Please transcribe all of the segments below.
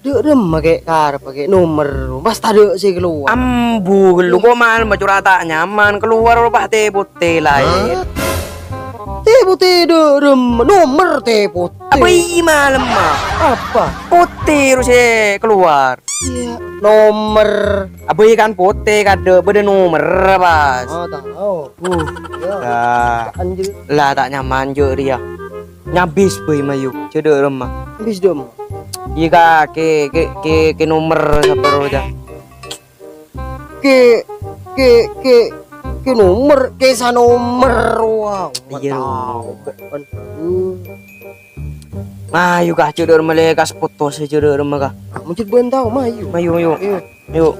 Dek pakai karep pakai nomor. Pas tadi sih keluar. Ambu lu kok mal macura tak nyaman keluar pak teh putih lain. Teh putih dek nomor teh putih. Apa malam mah? Apa? Putih harus keluar. Iya, nomor. Apa kan putih kade beda nomor pas. Oh, tahu. Ya. Lah, Anjir. lah tak nyaman jo dia. Nyabis boy mayu cedek remah. Habis dong. Iya kak ke nomor apa roda. Ke nomor sa nomor. Wow. Iya. Tahu. Mayu kah cedek remah le kas foto se cedek remah kah. Mungkin belum tahu mayu. Mayu. Yuk.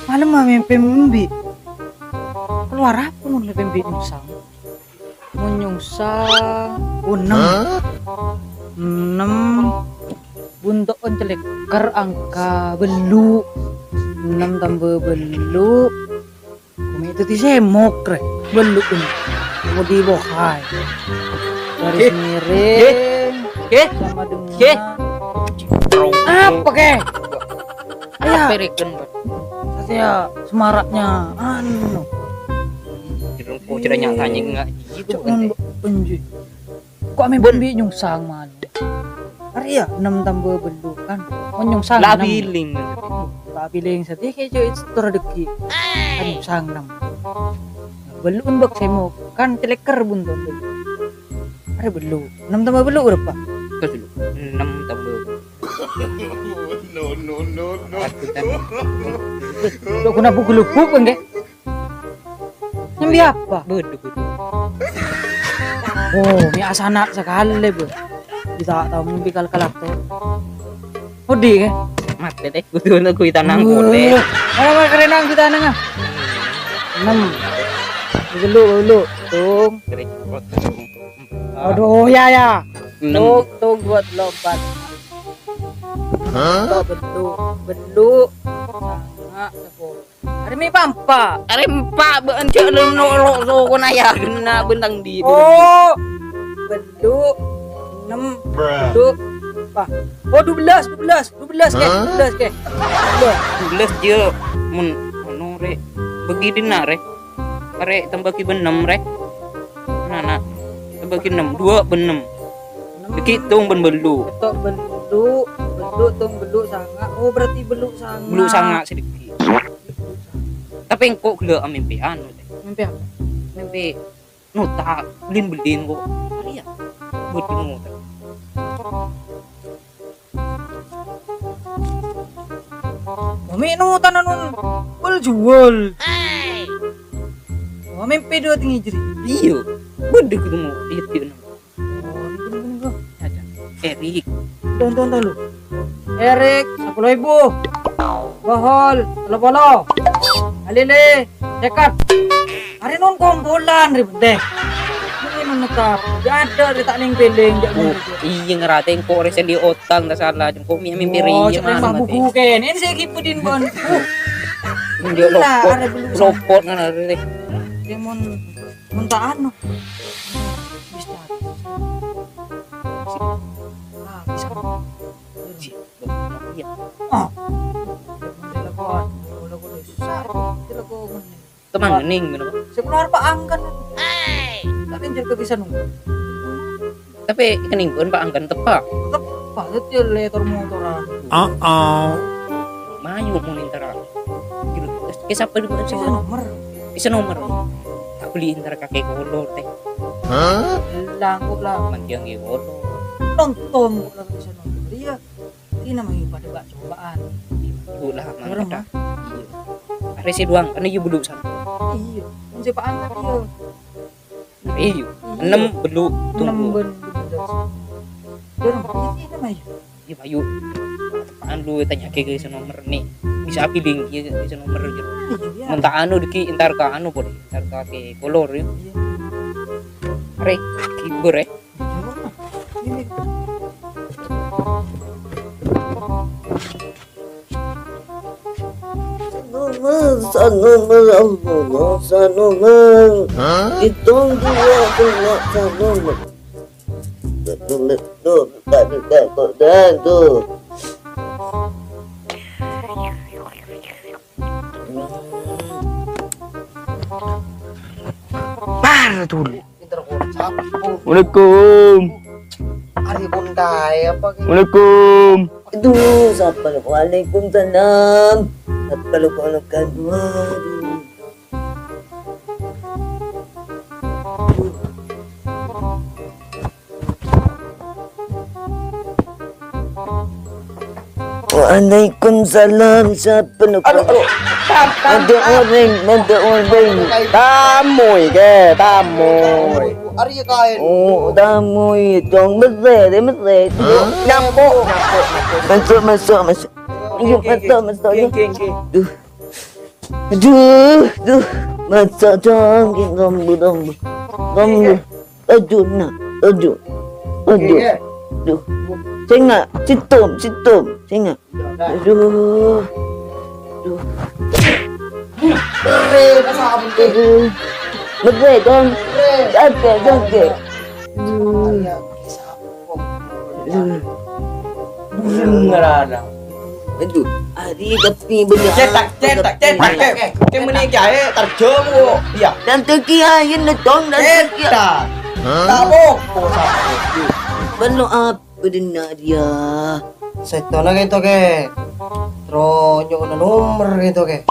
Malam mah mimpi keluar apa mau mimpi nyungsang enam buntok oncelek ker angka belu 6 tambah belu kami itu disemok re belu pun mau dibohai garis miring sama dengan apa ke ya Periken. saya semaraknya anu Kok cerita nyatanya enggak gitu kan. Penji. Kok ame bembi nyungsang man. Ari ya 6 tambah belu kan. Oh nyungsang. Lah biling. Tak biling sate kayak cuy itu rezeki. Kan nyungsang 6. Belu undok semo kan teleker bunton belu. Ari belu. 6 tambah belu berapa? Terus dulu. 6 tambah. No. Lo kuna buku-buku kan ke? Nyambi apa? Bedu. Oh, ini asana sekali bu. Kita tahu mimpi kalak tuh. Odi ke? Mati deh. Gue tuh gue tanang boleh. Mana kerenang kita nengah. 6. Dulu. Tung. Aduh ya. Tung buat lompat. Hah? Belu. Sangat sepuluh. Hari mi pampa. Are empat bencok lu nolok so kon aya kena bentang di. Oh. Belu 6. Belu. Apa? Oh 12 ke? 12 ke? 12 je mun rek begini nak rek. Rek tambah ki 6 rek. Nah. Tambah ki 6 2 6. Begitung belu. Ketok belu tung belu sangat. Oh berarti belu sangat. Belu sangat sedikit. Tapi engkau gila mimpi anu teh. Mimpi apa? Mimpi nota belin kok. Iya. Buat nota. Mami no tananun bel jual. Oh mimpi dua tinggi jadi. Iya. Bede ketemu lihat dia. Oh Ada. Erik. tonton lu. Erik 10.000. Bohol 30. Alile dekat. Hari non kompolan ribet deh. Ini menetap. Ada di tak ning beling Iya ngerate engkau resen di otang tak salah. Engkau mimpi Oh, ria sampai mana buku ken. Ini saya kipudin bon. Dia lopot kan ada teh. Dia mun tak anu. Bisa. Bisa. Iya. Oh. Teman gening bener. Sekeluar Pak Angkan. Tapi jaga bisa nunggu. Tapi kening pun Pak Angkan tepak. Tepat itu letor motoran. Mayu mau intara. Ke siapa di Bisa nomor. Bisa nomor. Tak beli intara kakek kolor teh. Langkuk lah. Mandiang ge kolor. Nonton kok bisa nomor. Iya. Ini namanya pada bak cobaan. Ibu lah Nomor mana. Iya. Resi doang kan ieu belum sana. Iya. Mun si Pak Angkan iya. Iya. 6 belum 6 tunggu. ben 12. Dia nomor ini namanya. Iya Bayu. Apaan lu tanya ke nomor nih. Bisa pilih ieu bisa nomor gitu. Iya. Mentah anu diki intar ka anu boleh. Intar ka ke kolor ya. Iya. Re, kibur eh. Ini Itong dua kena sa nomor. tuh. Par tuh. Pinter kocak. Assalamualaikum. Ari bundai apa gitu. Assalamualaikum. Aduh, Waalaikumsalam. Aduh. Waalaikumsalam. Siapa nak? Aduh. Ada orang. Tamoy ke, tamoy. Ari kain. Oh, tamoy. Dong mesra. Nyampuk. Masuk. Yuk, masuk. Aduh. Masuk dong. Gombu. Aduh. Saya citum. Saya Aduh. Mesra dong. Jaga. Ngerada. Aduh, hari tapi bener. Cetak. Ke menikah terjemu. Iya. Dan terkiain na dong dan terkiain. Cetak. Tabok. Belum apa dina dia. Seto na gitu ke. Tro nyo na nomor gitu ke.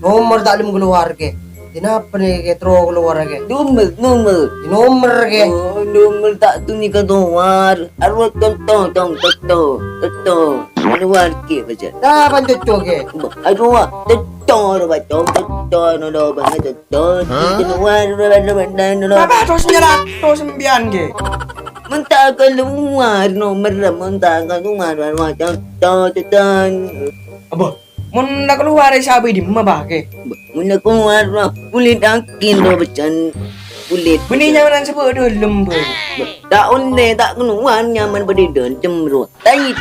Nomor tak lim keluar ke. Kenapa nih ke tro keluar ke? Nomor. Di nomor ke. Oh, nomor tak tu ni keluar. Arwah tong. Keluar ke baca. Dapat cucu ke. Arwah tong no banget tong. Keluar. Apa terus nyerat terus sembian ke. Mentah keluar nomor mentah keluar arwah tong. Apa? Mun nak keluar sabi di mah ke. Muna keluar kulit angin do becan kulit. Benih nyaman sebut dulu boy. Tak onde tak keluar nyaman berdiri cemru. Tanya.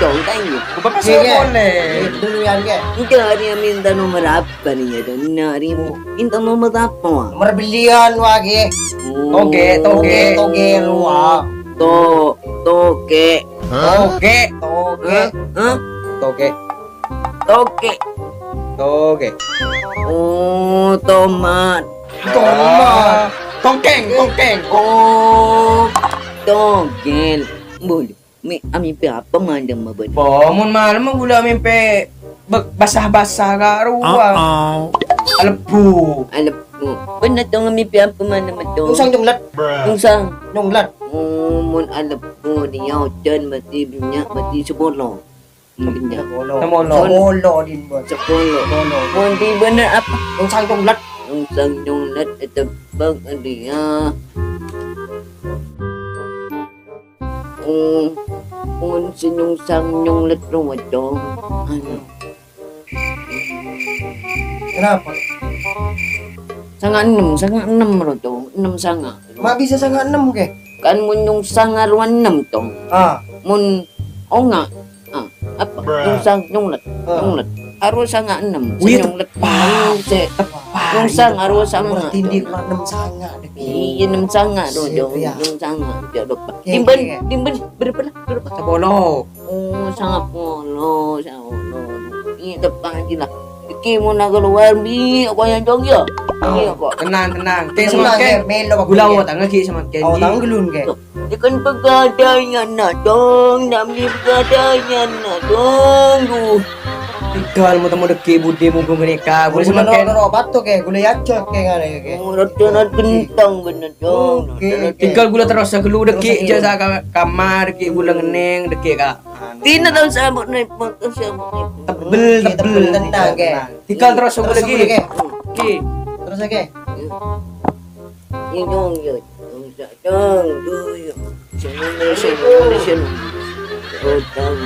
Bapak sih boleh. Dulu yang ke. Kita hari minta nomor apa nih ya? Dan hari minta nomor apa? Nomor belian wage. Toge luar. Toge. Hah? Toge. Oh, tomat. Tongkeng. Oh, togel. Boleh. Ami apa mandam mabad? Mun malam gula mimpi basah-basah ka ruang. Alebu. Benar tong ami apa mandam to? Usang jumlat. Jumlat. Oh, mun alebu dia hujan mati minyak mati sepuluh. Minyak. Molo din boy. Sepuluh. Mun di benar apa? Usang jumlat. Usang jumlat itu bang dia. Un senyum sang nyong letro dong. Kenapa? Sangat enam roto, 6 sangat. Mak bisa sangat 6 ke? Kan mun yung sangat ruan 6 tong. Mun onga. Apa? Yung sang nyong let. Arus sangat 6. Senyum let. Yung sang arus sangat. Tindi keluar 6 sangat. Iya 6 sangat roto. 6 sangat. Dimben berapa? Sabolo. Oh, sangat polo. Ini depan aja lah. Iki mau nak keluar bi, apa yang jong ya? Iya kok. Tenang. Kayak semakin gulaw tangga ki semakin. Oh, tanggelun ke. Ikan pegadaian nak dong, nami pegadaian nak dong. Tinggal mau temu deki budi mumpung mereka. Boleh semakin. Obat tuh ke, gula yacok ke ngane ke. Rot gentong bener dong. Tinggal gula terus gulu deki jasa kamar deki gula ngeneng deki ka. Tina tahu sabut naik motor sabut. Tebel tenang ke. Tinggal terus gula lagi. Ki. Terus ke. Ini dong ya. Dong yo. Semua. Otang.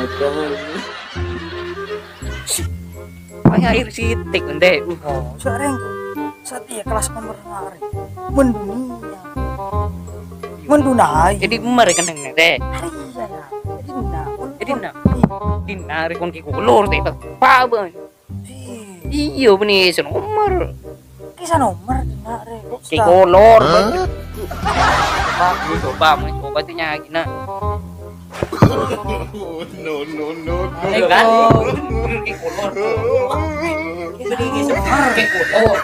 Ay air sitik ende. Oh, Sareng, saat iya kelas nomor hari mendunai. Jadi mari kan neng deh. Hari iya ya. Jadi na. Dinari kon ki kolor teh pa ba. Iyo benih senomor. Kisah nomor dinare. Ki kolor ba. Coba mau coba tanya gina. Kan? Ke kolor. Beli semar ke kolor.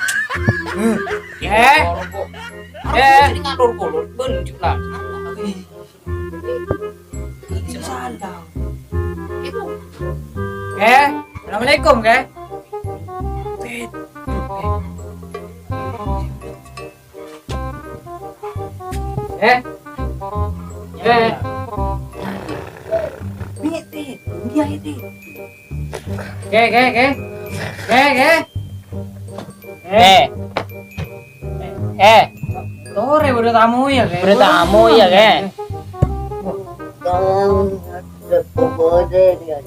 Jadi ngador kolor benjuk lah. Itu salah. Itu. Assalamualaikum ke? Bitit, dia itu. Ke. Tore udah tamu ya ke? Udah tamu ya, ke? Tang ada pokoknya dia.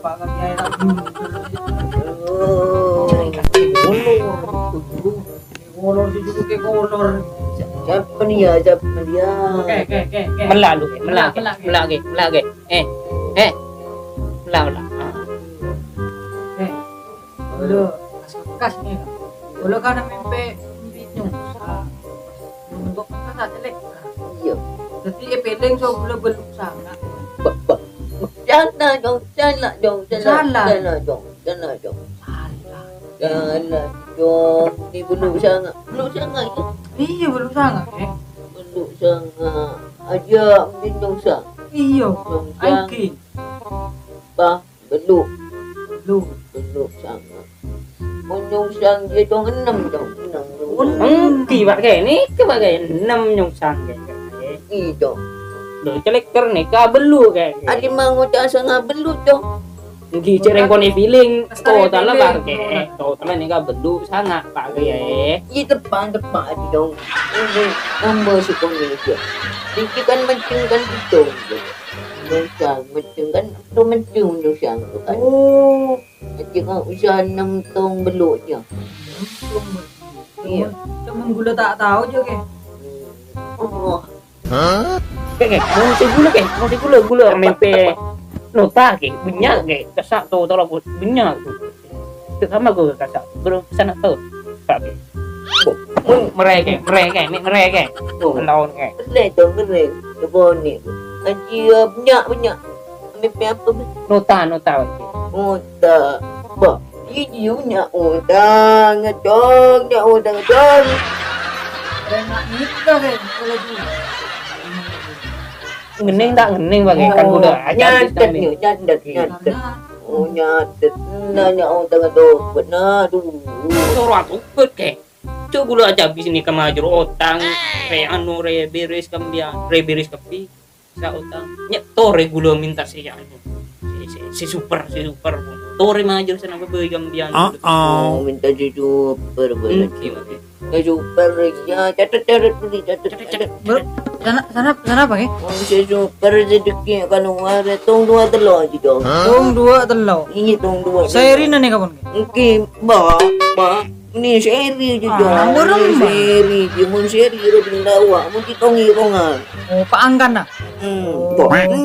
Pak Kiai tak kolor dulu ke kolor. Siapa nih ya? Siapa dia? Ke. Melalu, melage. Melah. Dulu kas nih. Dulu kan mimpi nyung. Untuk kata jelek. Iya. Jadi epeleng so belum belum sana. Jangan dong. Salah Ni belum sangat. Ya. Iya belum sana ke? Belum sangat. Aja minum sang. Iya. Minum sang. Aiki. Bah, belum Lu. sangat. Minum sang dia dong 6 dong. 6. Thì bạn kể ní cái bạn kể 5 nhung sang kể Itu. để cho lekker nih kabelu kể Adi mango ta sangat belum dong. Gi cereng koni feeling tala ba kể tala nih kabelu sangat pak kể Ini depan adi dong. Ini nombor si Indonesia. Ini kan mencungkan itu. Sang mencungkan tu mencung sang tu kan. Oh. Jadi kan usaha 6 tong beluknya. Iya. Temen gula tak tahu juga ke? Oh. kể mau si gula mempe nota kể bunyi kể kasak tu tala bunyi tu tu sama gue kasak belum sana tu pak kể mereka lawan kể Boleh tu boleh. Depan ni. Aji banyak. Ambil apa? nota pak Oh tak. Bah. Ini punya udang, ngedong, ngedong. Enak nikah ke? Kalau dulu. ngening tak ngening pakai kan gula Nyatet. Oh nyatet. Nanya udang ngedong. Benar tu. Suruh aku ke coba gula aja habis ini kemaju otang re anu re beres kapi sa otang nyet tore gula minta si anu si super tore maju sana bebe gambian Oh minta si super boleh. Super ya catat beli catat. Sana apa ke? Oh si super sedikit kan ada tong 2 telur je dong. Tong 2 telur. Ini tong 2. Saya Rina nih kapan ke? Okey, ba. Ni seri je dong. Seri je mun seri ro bendawak mun ditongi rongan. Oh, Pak Anggan dah.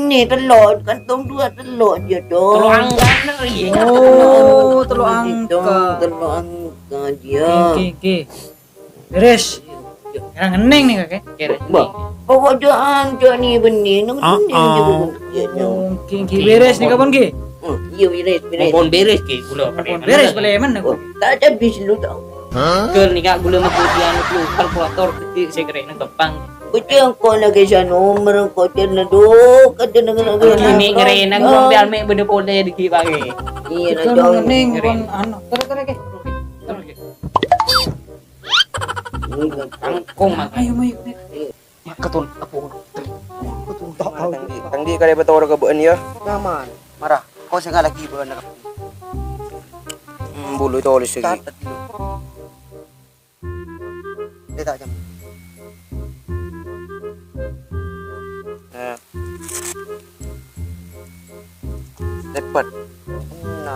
Ni telur kan tong 2 telur je dong. tolong anggan ri Oh, telur angka. Telur angka dia. Oke. Beres. Yang ngening nih kakek. Pokok jangan ni benih. Benih je Oke. Beres nih kapan ke? Iya beres. Mohon beres ke gula Beres boleh mana? Oh, tak habis lu tau. ke nih kak gula kemudian lu kalkulator kecil saya kira ini gampang Betul kau lagi sa nomor kau jangan do kata dengan ini ngerena gua ambil me bener pole di pakai Iya na Kalau dong. ngening kapan anu. Tere ke. kangkung mak Ayo. ketun apa Tangdi kada betul ke beun ya. Naman. Marah. Kau sing lagi beun nak. Bulu tulis lagi. Dia tak jam. Dapat.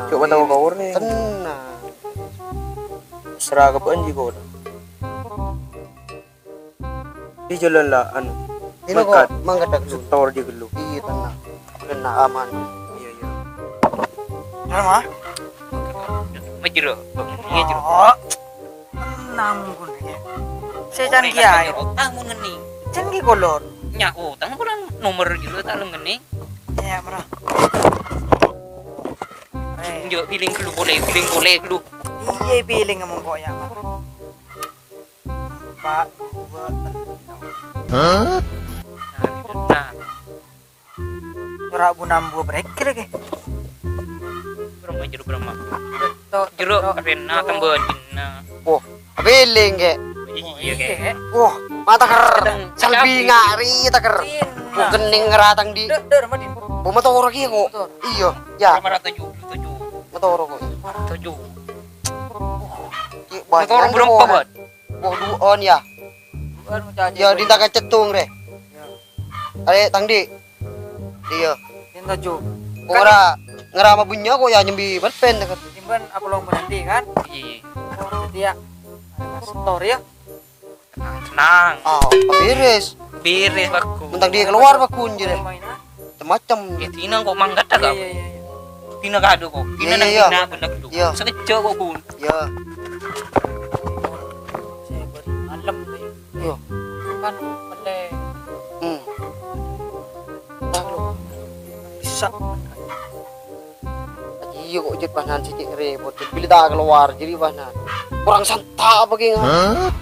Coba tahu kau ni. Tenang. Serah ke beun juga. Di jalan lah anu. Ini kok manggadak dulu. Setor dia gelu. Iya tenang. Kena aman. Iya iya. Nama? majero majero Tenang pun ya. Saya jangan kiai. utang mau ngeni Jangan ki kolor. nya utang kurang nomor gitu tak ngeni Ya, marah. Tunjuk feeling dulu boleh dulu. Iya, piling ngomong kok ya. Pak, gua Nah, ora bu nambu breaker ke. berapa jeruk arena tambah dina. Wah, feeling ke. Iya kayak. Wah, mata ker. Selbi ngari taker. Nah, Kening ngeratang di. der madin. Oh, mata ora ki kok. Iya, ya, Berapa tujuh. mata ora kok. Tujuh. Ki Motor berapa buat? Wah, duon ya. Bukan mucaja. Ya dintakan cetung re. Are tangdi. Iya. Tinta ju. Ora ngerama bunya kok ya nyembi berpen dekat. Timban aku long berhenti kan. Iya. Jadi ya story ya. Tenang. Ah, beres. Beres aku. Mentang dia keluar bakun je. Mainan. Macam. Tina kok mangkat agak. Iya. Tina kado kok. Tina nang Iya. tina benak dulu. Iya. Sekejap kok kun. Ya. Saya beri malam tuh. Iya. Kan boleh Hmm. tahu bisa. Iya kok jet panan sithik repot. Bila tak keluar jadi panan. Kurang santa apa ki ngah.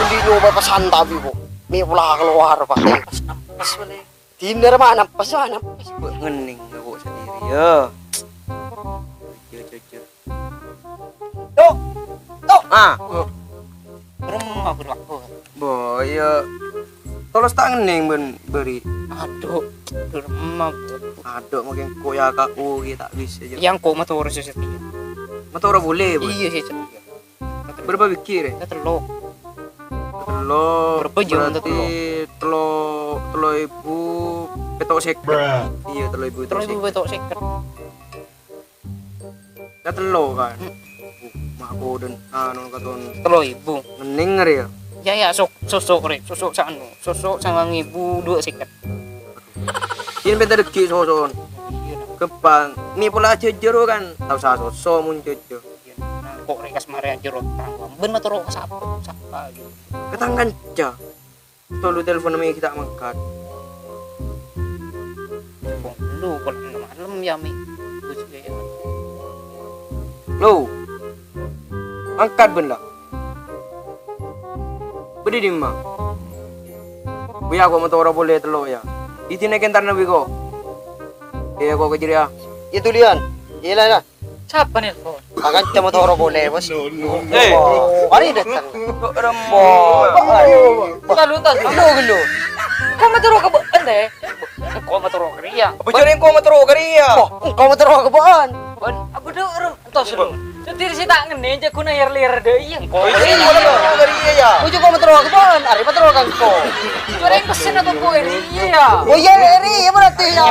Di nyoba pas santa bi kok. Mi pula keluar Pak. Pas boleh. Dinner mana pas mana pas. Ngening kok sendiri ya. Jujur. Tuh. Ah, Rumah berlaku. boy ya. Tolos tak ngening ben beri. Aduh. Rumah. Aduk makin koyak aku tak bisa aja. Yang kok motor sesetia. Motor boleh, boy. Iya sih setia. Berapa pikir ya? Kita telok. Telo Berapa jam untuk berarti telo ibu petok seket. Iya, telo ibu petok Terus ibu seket. betok seket. Ya telo kan. Mak aku dan anu katon Telok ibu. ngening ngeri ya. Ya sosok rek, sosok sanu, sosok sang ibu dua seket. Ini bentar deki soson. Kepang, mi pula jujur kan. Tahu sa sosok mun jujur. Kok rek kasmare jerot tanggung. Ben motor sapa gitu. Ketangkan ja. Tolu telepon mi kita mangkat. Kok lu kalau malam ya mi. Terus ya. Lo. Angkat ben lah. Bedi di mah. Buya ko motor boleh telo ya. Itine kentar nabi ko. Iya kok kejiri ya. Itu lian. Iya lah. Siapa nelpon? Akan cuma toro boleh bos. Mari datang. Rembo. Lalu tas. Gelo. Kau mau taruh ke deh? Kok motor kriya. Bocorin ko motor kariya. Kau mau toro kebaan. Aku tuh tos lu. Setir sih tak ngene aja kuna lir deh iya. Kok Kariya ya. Kau juga mau toro kebaan. Ari mau toro kan kau. Juara yang pesen atau kue iya. Oh iya, Eri, berarti ya.